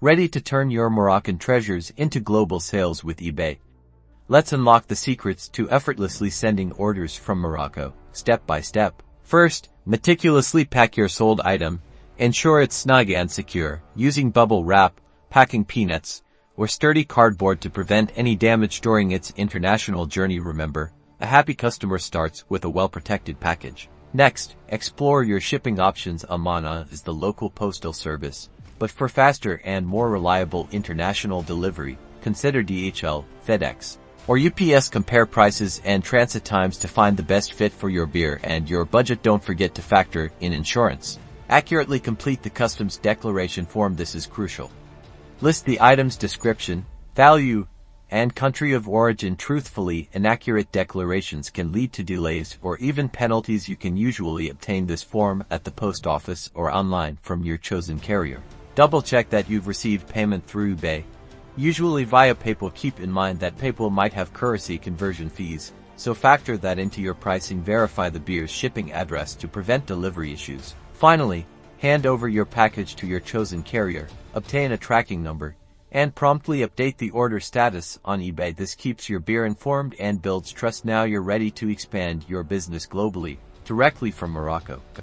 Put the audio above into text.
Ready to turn your Moroccan treasures into global sales with eBay? Let's unlock the secrets to effortlessly sending orders from Morocco, step by step. First, meticulously pack your sold item. Ensure it's snug and secure, using bubble wrap, packing peanuts, or sturdy cardboard to prevent any damage during its international journey. Remember, a happy customer starts with a well-protected package. Next, explore your shipping options. Amana is the local postal service, but for faster and more reliable international delivery, consider DHL, FedEx, or UPS. Compare prices and transit times to find the best fit for your beer and your budget. Don't forget to factor in insurance. Accurately complete the customs declaration form. This is crucial. List the item's description, value, and country of origin truthfully. Inaccurate declarations can lead to delays or even penalties. You can usually obtain this form at the post office or online from your chosen carrier. Double-check that you've received payment through eBay, usually via PayPal. Keep in mind that PayPal might have currency conversion fees, so factor that into your pricing. Verify the beer's shipping address to prevent delivery issues. Finally, hand over your package to your chosen carrier, obtain a tracking number, and promptly update the order status on eBay. This keeps your beer informed and builds trust. Now you're ready to expand your business globally, directly from Morocco.